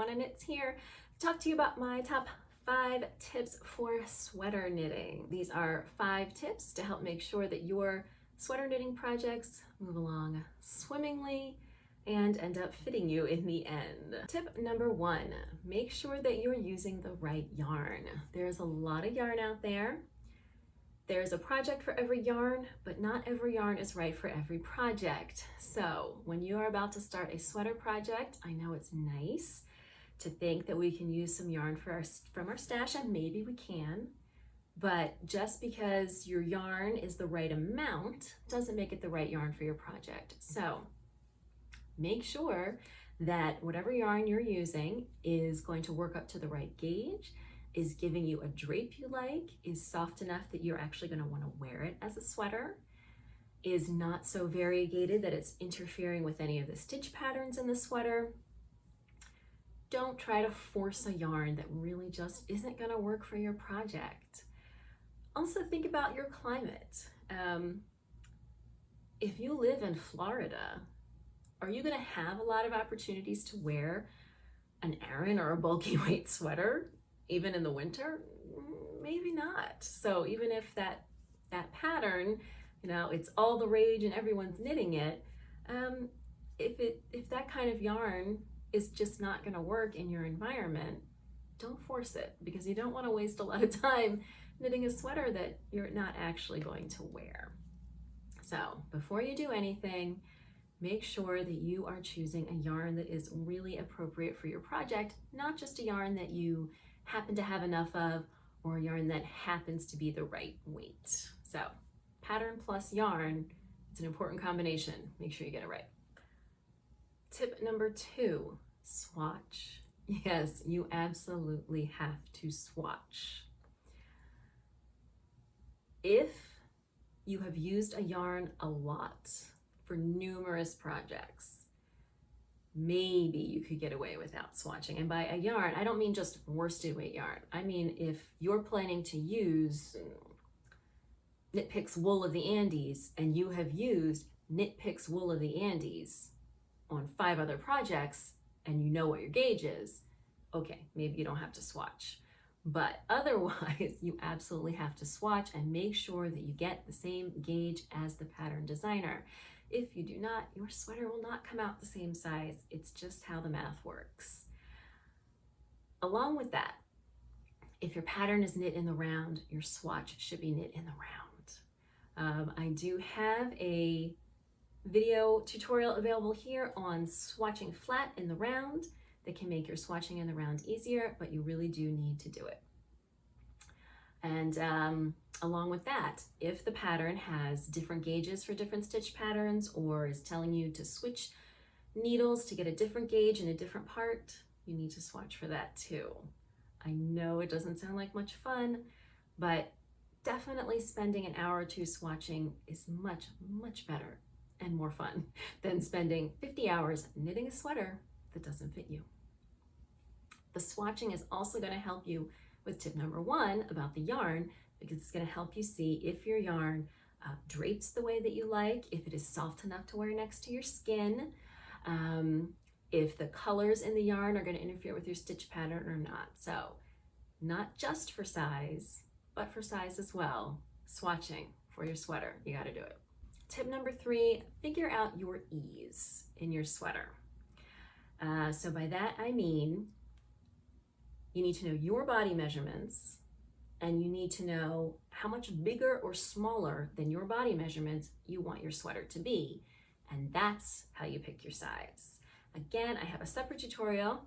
MediaPeruana Knits here to talk to you about my top 5 tips for sweater knitting. These are 5 tips to help make sure that your sweater knitting projects move along swimmingly and end up fitting you in the end. Tip number 1, make sure that you're using the right yarn. There's a lot of yarn out there. There's a project for every yarn, but not every yarn is right for every project. So when you are about to start a sweater project, I know it's nice to think that we can use some yarn from our stash, and maybe we can, but just because your yarn is the right amount doesn't make it the right yarn for your project. So make sure that whatever yarn you're using is going to work up to the right gauge, is giving you a drape you like, is soft enough that you're actually going to want to wear it as a sweater, is not so variegated that it's interfering with any of the stitch patterns in the sweater. Don't try to force a yarn that really just isn't going to work for your project. Also think about your climate. If you live in Florida, are you going to have a lot of opportunities to wear an Aran or a bulky weight sweater? Even in the winter, maybe not. So even if that pattern, it's all the rage and everyone's knitting it, if that kind of yarn is just not going to work in your environment, don't force it, because you don't want to waste a lot of time knitting a sweater that you're not actually going to wear. So before you do anything, make sure that you are choosing a yarn that is really appropriate for your project, not just a yarn that you happen to have enough of, or a yarn that happens to be the right weight. So pattern plus yarn, it's an important combination. Make sure you get it right. Tip number 2, swatch. Yes, you absolutely have to swatch. If you have used a yarn a lot for numerous projects, maybe you could get away without swatching. And by a yarn, I don't mean just worsted weight yarn. I mean, if you're planning to use Knit Picks Wool of the Andes and you have used Knit Picks Wool of the Andes on 5 other projects and you know what your gauge is, okay, maybe you don't have to swatch. But otherwise, you absolutely have to swatch and make sure that you get the same gauge as the pattern designer. If you do not, your sweater will not come out the same size. It's just how the math works. Along with that, if your pattern is knit in the round, your swatch should be knit in the round. I do have a video tutorial available here on swatching flat in the round that can make your swatching in the round easier, but you really do need to do it. And along with that, if the pattern has different gauges for different stitch patterns, or is telling you to switch needles to get a different gauge in a different part, you need to swatch for that too. I know it doesn't sound like much fun, but definitely spending an hour or 2 swatching is much, much better and more fun than spending 50 hours knitting a sweater that doesn't fit you. The swatching is also going to help you with tip number 1 about the yarn, because it's going to help you see if your yarn drapes the way that you like, if it is soft enough to wear next to your skin, if the colors in the yarn are going to interfere with your stitch pattern or not. So not just for size, but for size as well. Swatching for your sweater, you got to do it. Tip number 3, figure out your ease in your sweater. So by that I mean, you need to know your body measurements, and you need to know how much bigger or smaller than your body measurements you want your sweater to be. And that's how you pick your size. Again, I have a separate tutorial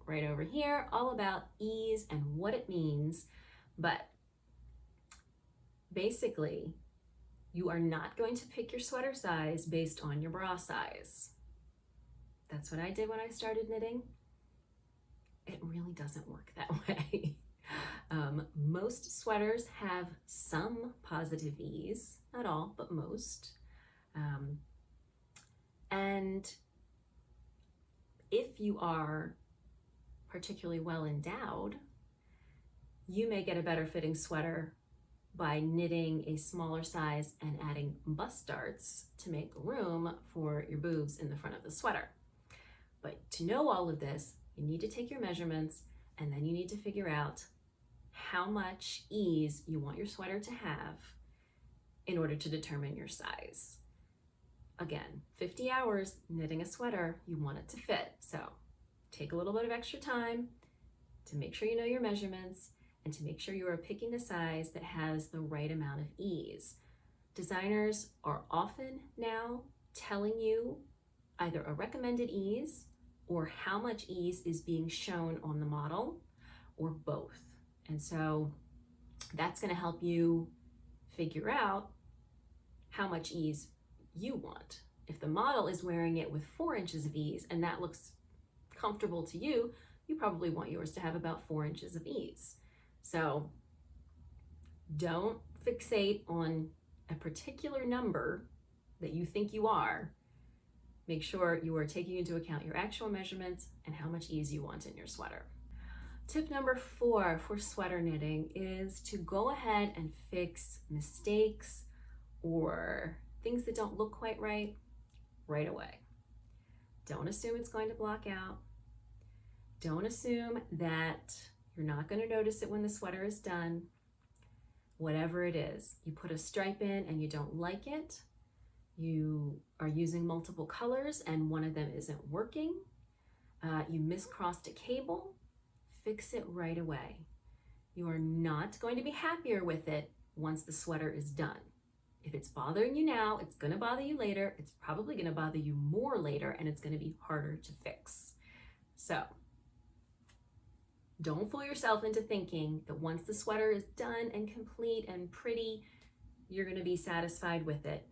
right over here all about ease and what it means. But basically, you are not going to pick your sweater size based on your bra size. That's what I did when I started knitting. It really doesn't work that way. Most sweaters have some positive ease, not all, but most. And if you are particularly well endowed, you may get a better fitting sweater by knitting a smaller size and adding bust darts to make room for your boobs in the front of the sweater. But to know all of this, You need to take your measurements, and then you need to figure out how much ease you want your sweater to have in order to determine your size. Again, 50 hours knitting a sweater, you want it to fit. So take a little bit of extra time to make sure you know your measurements and to make sure you are picking a size that has the right amount of ease. Designers are often now telling you either a recommended ease or how much ease is being shown on the model, or both. And so that's going to help you figure out how much ease you want. If the model is wearing it with 4 inches of ease and that looks comfortable to you, you probably want yours to have about 4 inches of ease. So don't fixate on a particular number that you think you are. Make sure you are taking into account your actual measurements and how much ease you want in your sweater. Tip number 4 for sweater knitting is to go ahead and fix mistakes or things that don't look quite right away. Don't assume it's going to block out. Don't assume that you're not going to notice it when the sweater is done. Whatever it is, you put a stripe in and you don't like it, you are using multiple colors and one of them isn't working, you miscrossed a cable, fix it right away. You are not going to be happier with it once the sweater is done. If it's bothering you now, it's going to bother you later. It's probably going to bother you more later, and it's going to be harder to fix. So don't fool yourself into thinking that once the sweater is done and complete and pretty, you're going to be satisfied with it.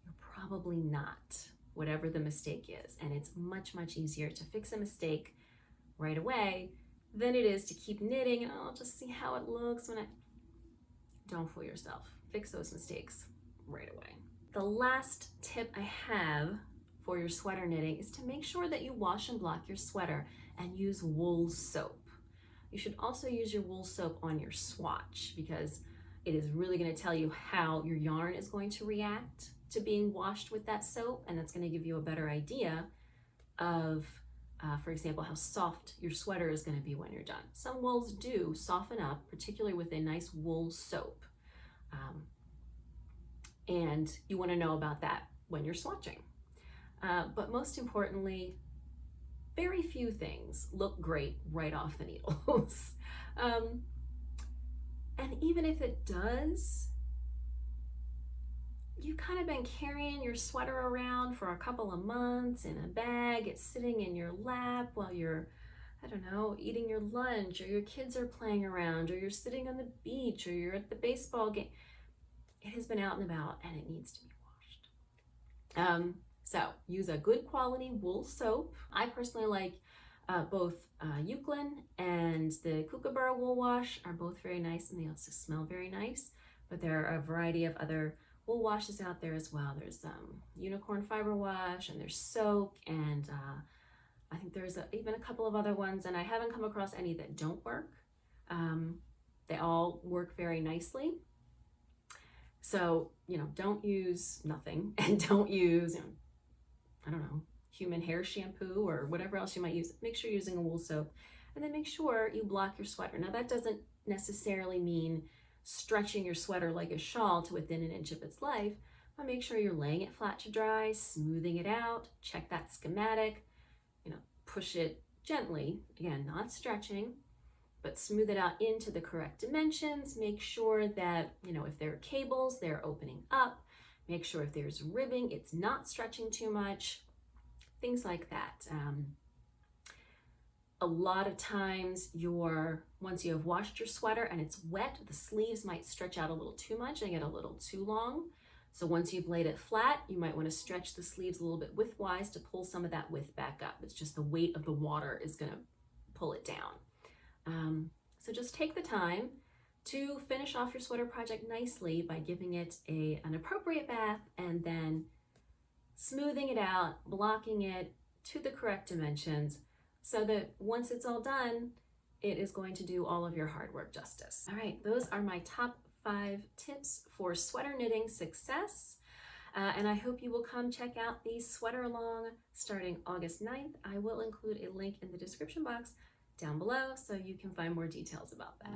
You're probably not, whatever the mistake is. And it's much, much easier to fix a mistake right away than it is to keep knitting and I'll just see how it looks when I... Don't fool yourself. Fix those mistakes right away. The last tip I have for your sweater knitting is to make sure that you wash and block your sweater and use wool soap. You should also use your wool soap on your swatch because it is really going to tell you how your yarn is going to react to being washed with that soap, and that's going to give you a better idea of, for example, how soft your sweater is going to be when you're done. Some wools do soften up, particularly with a nice wool soap. And you want to know about that when you're swatching. But most importantly, very few things look great right off the needles. And even if it does, you've kind of been carrying your sweater around for a couple of months in a bag. It's sitting in your lap while you're, I don't know, eating your lunch, or your kids are playing around, or you're sitting on the beach, or you're at the baseball game. It has been out and about and it needs to be washed. So use a good quality wool soap. I personally like both Euclid and the Kookaburra wool wash are both very nice, and they also smell very nice. But there are a variety of other wool washes out there as well. There's unicorn fiber wash, and there's soak, and I think there's even a couple of other ones, and I haven't come across any that don't work. They all work very nicely. So, don't use nothing, and don't use, I don't know, human hair shampoo or whatever else you might use. Make sure you're using a wool soap, and then make sure you block your sweater. Now, that doesn't necessarily mean stretching your sweater like a shawl to within an inch of its life, but make sure you're laying it flat to dry, smoothing it out, check that schematic, push it gently, again, not stretching, but smooth it out into the correct dimensions. Make sure that, if there are cables, they're opening up. Make sure if there's ribbing, it's not stretching too much, things like that. A lot of times once you have washed your sweater and it's wet, the sleeves might stretch out a little too much and get a little too long. So once you've laid it flat, you might want to stretch the sleeves a little bit widthwise to pull some of that width back up. It's just the weight of the water is going to pull it down. So just take the time to finish off your sweater project nicely by giving it an appropriate bath and then smoothing it out, blocking it to the correct dimensions so that once it's all done, it is going to do all of your hard work justice. All right, those are my top 5 tips for sweater knitting success. And I hope you will come check out the Sweater-A-Long starting August 9th. I will include a link in the description box down below so you can find more details about that.